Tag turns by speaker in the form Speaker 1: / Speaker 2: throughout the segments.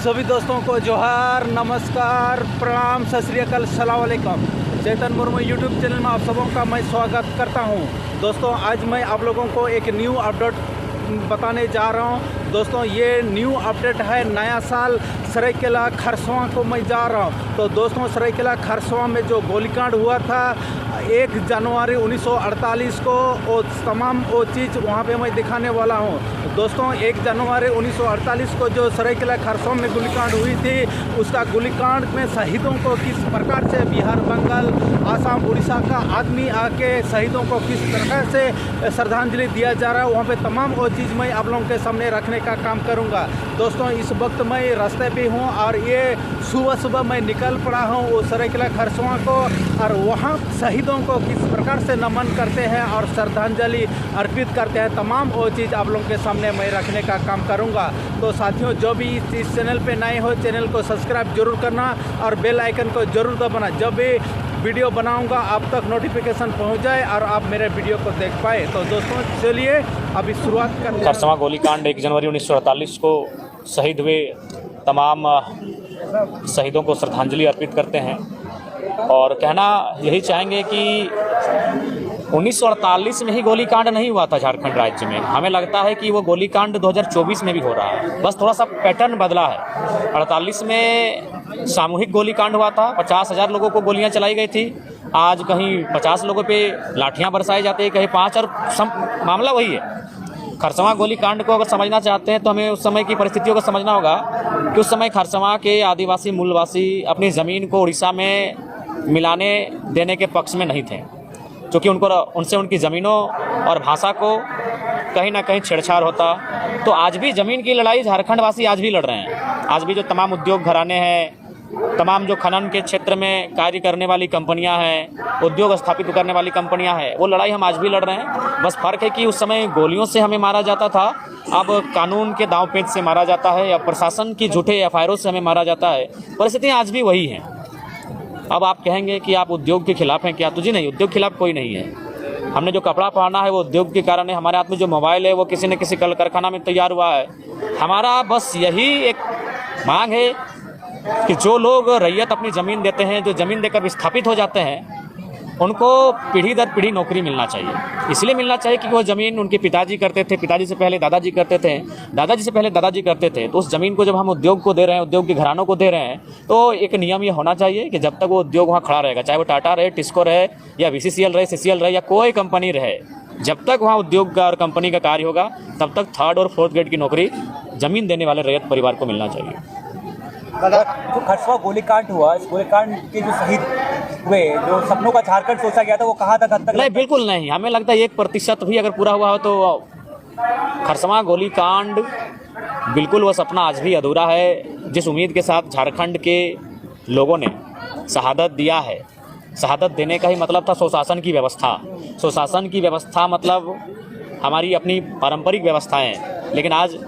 Speaker 1: सभी दोस्तों को जोहार, नमस्कार, प्रणाम, सत श्री अकाल, सलाम अलैकुम। चेतन मुर्मू यूट्यूब चैनल में आप सबों का मैं स्वागत करता हूं। दोस्तों आज मैं आप लोगों को एक न्यू अपडेट बताने जा रहा हूं। दोस्तों ये न्यू अपडेट है, नया साल सरायकेला खरसवां को मैं जा रहा हूं। तो दोस्तों सरायकेला खरसवां में जो गोलीकांड हुआ था 1 जनवरी 1948 को, वो तमाम वो चीज़ वहाँ पे मैं दिखाने वाला हूँ। दोस्तों 1 जनवरी 1948 को जो सरायकेला खरसवां में गोलीकांड हुई थी, उसका गोलीकांड में शहीदों को किस प्रकार से बिहार, बंगाल, आसाम, उड़ीसा का आदमी आके शहीदों को किस प्रकार से श्रद्धांजलि दिया जा रहा है, वहाँ पे तमाम वो चीज़ मैं आप लोगों के सामने रखने का काम करूँगा। दोस्तों इस वक्त मैं रास्ते पे हूँ और ये सुबह मैं निकल पड़ा हूँ वो सरायकेला खरसवां को, और वहाँ शहीदों को किस प्रकार से नमन करते हैं और श्रद्धांजलि अर्पित करते हैं, तमाम वो चीज़ आप लोगों के सामने मैं रखने का काम करूँगा। तो साथियों जो भी इस चैनल पे नए हो, चैनल को सब्सक्राइब जरूर करना और बेल आइकन को जरूर दबाना, जब भी वीडियो बनाऊंगा आप तक नोटिफिकेशन पहुंच जाए और आप मेरे वीडियो को देख पाए। तो दोस्तों चलिए अभी शुरुआत करते हैं।
Speaker 2: खरसवां गोलीकांड 1 जनवरी 1948 को शहीद हुए तमाम शहीदों को श्रद्धांजलि अर्पित करते हैं और कहना यही चाहेंगे कि 1948 में ही गोलीकांड नहीं हुआ था झारखंड राज्य में। हमें लगता है कि वो गोलीकांड 2024 में भी हो रहा है, बस थोड़ा सा पैटर्न बदला है। 48 में सामूहिक गोलीकांड हुआ था, 50,000 लोगों को गोलियां चलाई गई थी। आज कहीं 50 लोगों पे लाठियां बरसाई जाती है, कहीं 5, और मामला वही है। खरसवां गोलीकांड को अगर समझना चाहते हैं तो हमें उस समय की परिस्थितियों को समझना होगा कि उस समय खरसवां के आदिवासी मूलवासी अपनी ज़मीन को उड़ीसा में मिलाने देने के पक्ष में नहीं थे, क्योंकि उनसे उनकी ज़मीनों और भाषा को कहीं ना कहीं छेड़छाड़ होता। तो आज भी ज़मीन की लड़ाई झारखंड वासी आज भी लड़ रहे हैं। आज भी जो तमाम उद्योग घराने हैं, तमाम जो खनन के क्षेत्र में कार्य करने वाली कंपनियां हैं, उद्योग स्थापित करने वाली कंपनियां हैं, वो लड़ाई हम आज भी लड़ रहे हैं। बस फ़र्क है कि उस समय गोलियों से हमें मारा जाता था, अब कानून के दांव पेच से मारा जाता है या प्रशासन की झूठे एफआईआर से हमें मारा जाता है। परिस्थितियाँ आज भी वही हैं। अब आप कहेंगे कि आप उद्योग के खिलाफ हैं क्या? तो जी नहीं, उद्योग के खिलाफ कोई नहीं है। हमने जो कपड़ा पहना है वो उद्योग के कारण है, हमारे हाथ में जो मोबाइल है वो किसी न किसी कल कारखाना में तैयार हुआ है। हमारा बस यही एक मांग है कि जो लोग रैयत अपनी ज़मीन देते हैं, जो ज़मीन देकर विस्थापित हो जाते हैं, उनको पीढ़ी दर पीढ़ी नौकरी मिलना चाहिए। इसलिए मिलना चाहिए कि वो ज़मीन उनके पिताजी करते थे, पिताजी से पहले दादाजी करते थे, दादाजी से पहले दादाजी करते थे। तो उस ज़मीन को जब हम उद्योग को दे रहे हैं, उद्योग के घरानों को दे रहे हैं, तो एक नियम ये होना चाहिए कि जब तक वो उद्योग वहाँ खड़ा रहेगा, चाहे वो टाटा रहे, टिस्को रहे, या BCCL रहे, CCL रहे, या कोई कंपनी रहे, जब तक वहाँ उद्योग का और कंपनी का कार्य होगा तब तक 3rd और 4th ग्रेड की नौकरी ज़मीन देने वाले रैयत परिवार को मिलना चाहिए।
Speaker 3: जो खरसवां गोलीकांड हुआ, इस गोलीकांड के जो शहीद हुए, जो सपनों का झारखंड सोचा गया था, वो कहाँ तक हद तक?
Speaker 2: नहीं, बिल्कुल नहीं। हमें लगता है 1% भी अगर पूरा हुआ हो तो खरसवां गोलीकांड बिल्कुल वो सपना आज भी अधूरा है। जिस उम्मीद के साथ झारखंड के लोगों ने शहादत दिया है, शहादत देने का ही मतलब था स्वशासन की व्यवस्था। स्वशासन की व्यवस्था मतलब हमारी अपनी पारंपरिक व्यवस्थाएं, लेकिन आज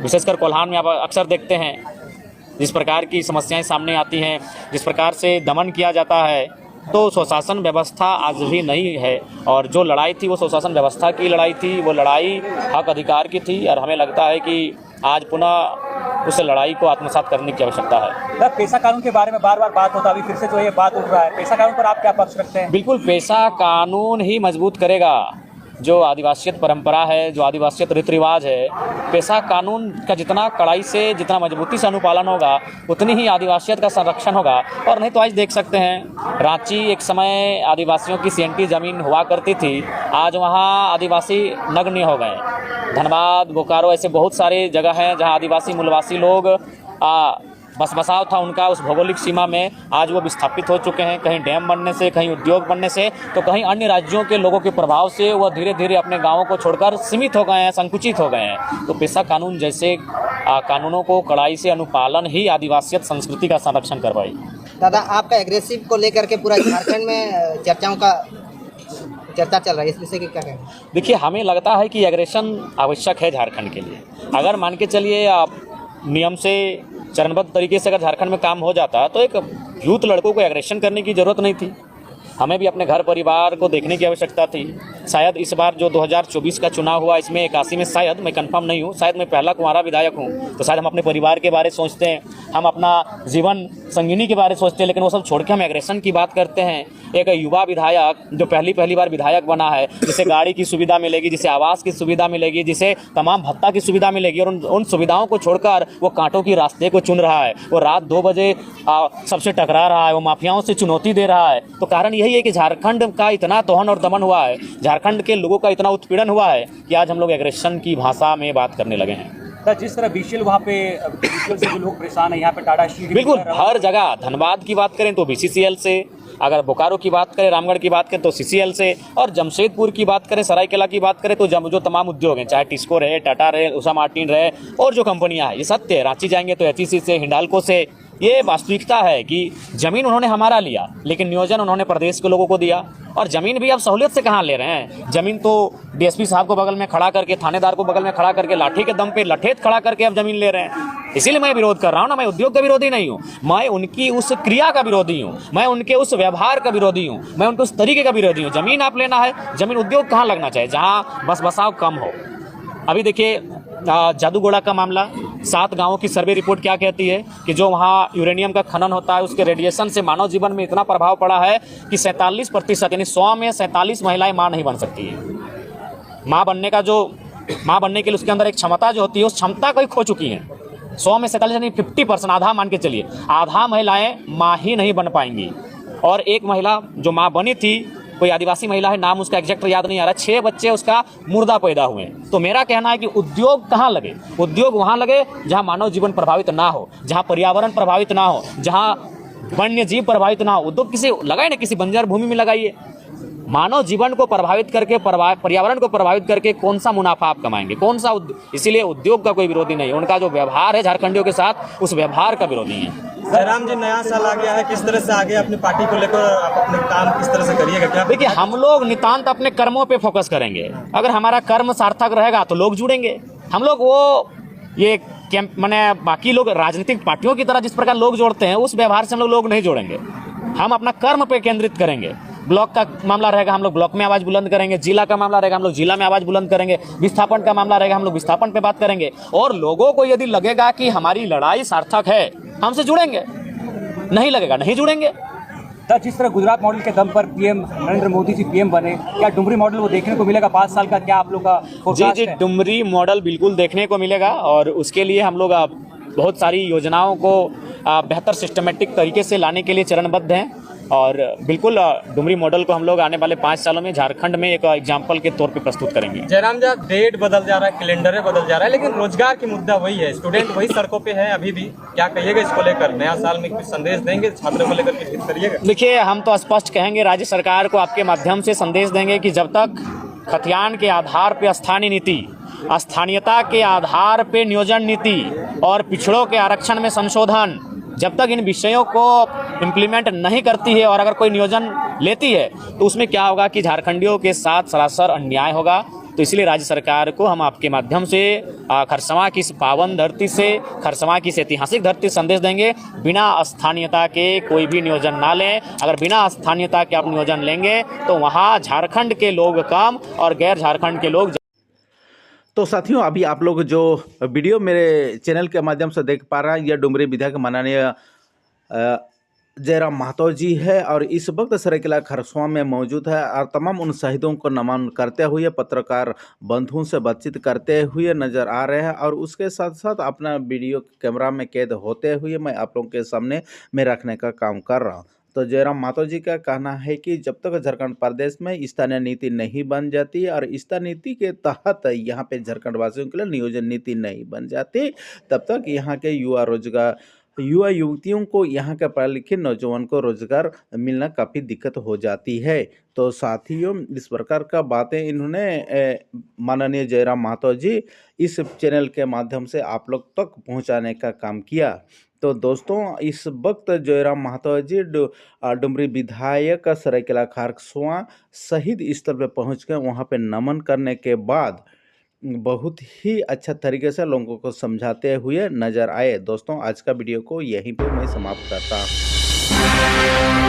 Speaker 2: विशेषकर कोल्हान में आप अक्सर देखते हैं जिस प्रकार की समस्याएं सामने आती हैं, जिस प्रकार से दमन किया जाता है, तो स्वशासन व्यवस्था आज भी नहीं है। और जो लड़ाई थी वो स्वशासन व्यवस्था की लड़ाई थी, वो लड़ाई हक अधिकार की थी, और हमें लगता है कि आज पुनः उस लड़ाई को आत्मसात करने की आवश्यकता है।
Speaker 3: पेशा कानून के बारे में बार बार बात होता है, अभी फिर से जो ये बात उठ रहा है, पेशा कानून पर आप क्या पक्ष रखते हैं?
Speaker 2: बिल्कुल, पेशा कानून ही मजबूत करेगा जो आदिवासियत परंपरा है, जो आदिवासियत रीति रिवाज है। पेशा कानून का जितना कड़ाई से, जितना मजबूती से अनुपालन होगा, उतनी ही आदिवासियत का संरक्षण होगा। और नहीं तो आज देख सकते हैं, रांची एक समय आदिवासियों की CNT ज़मीन हुआ करती थी, आज वहाँ आदिवासी नग्न हो गए। धनबाद, बोकारो, ऐसे बहुत सारी जगह हैं जहाँ आदिवासी मूलवासी लोग बस बसाव था उनका उस भौगोलिक सीमा में, आज वो विस्थापित हो चुके हैं। कहीं डैम बनने से, कहीं उद्योग बनने से, तो कहीं अन्य राज्यों के लोगों के प्रभाव से वो धीरे धीरे अपने गाँवों को छोड़कर सीमित हो गए हैं, संकुचित हो गए हैं। तो पेशा कानून जैसे कानूनों को कड़ाई से अनुपालन ही आदिवासियत संस्कृति का संरक्षण करवाई।
Speaker 4: दादा, आपका एग्रेसिव को लेकर के पूरा झारखंड में चर्चा चल रहा है, इस विषय की क्या कहें?
Speaker 2: देखिए, हमें लगता है कि एग्रेशन आवश्यक है झारखंड के लिए। अगर मान के चलिए आप नियम से चरणबद्ध तरीके से अगर झारखंड में काम हो जाता तो एक यूथ लड़कों को एग्रेशन करने की ज़रूरत नहीं थी। हमें भी अपने घर परिवार को देखने की आवश्यकता थी। शायद इस बार जो 2024 का चुनाव हुआ इसमें 81 में, शायद मैं कंफर्म नहीं हूँ, शायद मैं पहला कुंवारा विधायक हूँ, तो शायद हम अपने परिवार के बारे सोचते हैं, हम अपना जीवन संगिनी के बारे सोचते हैं, लेकिन वो सब छोड़ के हम एग्रेशन की बात करते हैं। एक युवा विधायक जो पहली बार विधायक बना है, जिसे गाड़ी की सुविधा मिलेगी, जिसे आवास की सुविधा मिलेगी, जिसे तमाम भत्ता की सुविधा मिलेगी, और उन सुविधाओं को छोड़कर वो कांटों की रास्ते को चुन रहा है, वो रात 2 बजे सबसे टकरा रहा है, वो माफियाओं से चुनौती दे रहा है। तो कारण यही है कि झारखंड का इतना तोहन और दमन हुआ है, झारखंड के लोगों का इतना उत्पीड़न हुआ है कि आज हम लोग एग्रेशन की भाषा में बात करने लगे हैं।
Speaker 3: तो जिस तरह बीसीएल वहाँ पे बीसीएल से जो लोग परेशान है, यहाँ पे टाटा स्टील
Speaker 2: बिल्कुल हर जगह, धनबाद की बात करें तो बीसीसीएल से, अगर बोकारो की बात करें, रामगढ़ की बात करें तो सीसीएल से, और जमशेदपुर की बात करें, सरायकेला की बात करें तो जो तमाम उद्योग हैं, चाहे टिस्को रहे, टाटा रहे, उषा मार्टिन रहे, और जो कंपनियां हैं, ये सत्य है। रांची जाएंगे तो एचईसी से, हिंडाल्को से। ये वास्तविकता है कि जमीन उन्होंने हमारा लिया, लेकिन नियोजन उन्होंने प्रदेश के लोगों को दिया, और जमीन भी अब सहूलियत से कहाँ ले रहे हैं। जमीन तो डीएसपी साहब को बगल में खड़ा करके, थानेदार को बगल में खड़ा करके, लाठी के दम पे लठेत खड़ा करके अब जमीन ले रहे हैं। इसीलिए मैं विरोध कर रहा हूँ ना, मैं उद्योग का विरोधी नहीं हूँ, मैं उनकी उस क्रिया का विरोधी हूँ, मैं उनके उस व्यवहार का विरोधी हूँ, मैं उनके उस तरीके का विरोधी हूँ। जमीन आप लेना है, जमीन उद्योग कहाँ लगना चाहिए, जहाँ बस बसाव कम हो। अभी देखिए जादूगोड़ा का मामला, 7 गांवों की सर्वे रिपोर्ट क्या कहती है कि जो वहाँ यूरेनियम का खनन होता है, उसके रेडिएशन से मानव जीवन में इतना प्रभाव पड़ा है कि 47%, यानी 100 में 47 महिलाएं माँ नहीं बन सकती है। माँ बनने के लिए उसके अंदर एक क्षमता जो होती है, उस क्षमता को ही खो चुकी हैं। 100 में 47 यानी 50%, आधा मान के चलिए, आधा महिलाएं माँ ही नहीं बन पाएंगी। और एक महिला जो माँ बनी थी, कोई आदिवासी महिला है, नाम उसका एग्जैक्ट याद नहीं आ रहा, 6 बच्चे उसका मुर्दा पैदा हुए। तो मेरा कहना है कि उद्योग कहाँ लगे, उद्योग वहाँ लगे जहाँ मानव जीवन प्रभावित ना हो, जहाँ पर्यावरण प्रभावित ना हो, जहाँ वन्य जीव प्रभावित ना हो। उद्योग किसी लगाए ना, किसी बंजर भूमि में लगाइए। मानव जीवन को प्रभावित करके, पर्यावरण को प्रभावित करके कौन सा मुनाफा आप कमाएंगे, कौन सा इसीलिए उद्योग का कोई विरोधी नहीं है, उनका जो व्यवहार है झारखंडियों के साथ, उस व्यवहार का विरोधी है।
Speaker 5: जयराम जी, नया साल आ गया है, किस तरह से आगे अपनी पार्टी को लेकर आप अपने काम किस तरह से करिएगा? क्या
Speaker 2: देखिए, हम लोग नितांत अपने कर्मों पे फोकस करेंगे। अगर हमारा कर्म सार्थक रहेगा तो लोग जुड़ेंगे। हम लोग वो ये कैंप मैंने बाकी लोग राजनीतिक पार्टियों की तरह जिस प्रकार लोग जोड़ते हैं, उस व्यवहार से हम लोग नहीं जोड़ेंगे। हम अपना कर्म पे केंद्रित करेंगे। ब्लॉक का मामला रहेगा, हम लोग ब्लॉक में आवाज़ बुलंद करेंगे। जिला का मामला रहेगा, हम लोग जिला में आवाज़ बुलंद करेंगे। विस्थापन का मामला रहेगा, हम लोग विस्थापन पे बात करेंगे। और लोगों को यदि लगेगा कि हमारी लड़ाई सार्थक है, हमसे जुड़ेंगे, नहीं लगेगा नहीं जुड़ेंगे।
Speaker 3: तो जिस तरह गुजरात मॉडल के दम पर पीएम नरेंद्र मोदी जी पीएम बने, क्या डुमरी मॉडल वो देखने को मिलेगा 5 साल का? क्या आप लोग का
Speaker 2: जी, डुमरी मॉडल बिल्कुल देखने को मिलेगा, और उसके लिए हम लोग बहुत सारी योजनाओं को बेहतर सिस्टमेटिक तरीके से लाने के लिए चरणबद्ध हैं। और बिल्कुल डुमरी मॉडल को हम लोग आने वाले 5 सालों में झारखंड में एक एग्जाम्पल के तौर पे प्रस्तुत करेंगे।
Speaker 5: जयराम जी, डेट बदल जा रहा है, कैलेंडर बदल जा रहा है, लेकिन रोजगार की मुद्दा वही है, स्टूडेंट वही सड़कों पे है अभी भी। क्या कहिएगा इसको लेकर? नया साल में कुछ संदेश देंगे छात्रों को लेकर, कुछ करिएगा?
Speaker 2: देखिए, हम तो स्पष्ट कहेंगे, राज्य सरकार को आपके माध्यम से संदेश देंगे कि जब तक खतियान के आधार पे स्थानीय नीति, स्थानीयता के आधार पे नियोजन नीति और पिछड़ों के आरक्षण में संशोधन, जब तक इन विषयों को इम्प्लीमेंट नहीं करती है और अगर कोई नियोजन लेती है, तो उसमें क्या होगा कि झारखंडियों के साथ सरासर अन्याय होगा। तो इसलिए राज्य सरकार को हम आपके माध्यम से खरसवां की इस पावन धरती से, खरसवां की इस ऐतिहासिक धरती संदेश देंगे, बिना स्थानीयता के कोई भी नियोजन ना लें। अगर बिना स्थानीयता के आप नियोजन लेंगे तो वहाँ झारखंड के लोग कम और गैर झारखंड के लोग।
Speaker 1: तो साथियों, अभी आप लोग जो वीडियो मेरे चैनल के माध्यम से देख पा रहे हैं, यह डुमरी विधायक माननीय जयराम महतो जी है, और इस वक्त सरायकेला खरसवां में मौजूद है और तमाम उन शहीदों को नमन करते हुए, पत्रकार बंधुओं से बातचीत करते हुए नजर आ रहे हैं। और उसके साथ साथ अपना वीडियो कैमरा में कैद होते हुए मैं आप लोगों के सामने में रखने का काम कर रहा हूँ। तो जयराम महतो जी का कहना है कि जब तक झारखंड प्रदेश में स्थानीय नीति नहीं बन जाती और स्थानीय नीति के तहत यहाँ पे झारखंड वासियों के लिए नियोजन नीति नहीं बन जाती, तब तक यहाँ के युवा युवतियों को, यहाँ के पढ़े लिखे नौजवान को रोजगार मिलना काफ़ी दिक्कत हो जाती है। तो साथियों, इस प्रकार का बातें इन्होंने माननीय जयराम महतो जी इस चैनल के माध्यम से आप लोग तक पहुँचाने का काम किया। तो दोस्तों, इस वक्त जयराम महतो जी डुमरी विधायक सरायकेला खरसवां शहीद स्थल पर पहुँच कर वहाँ पे नमन करने के बाद बहुत ही अच्छा तरीके से लोगों को समझाते हुए नजर आए। दोस्तों, आज का वीडियो को यहीं पे मैं समाप्त करता हूँ।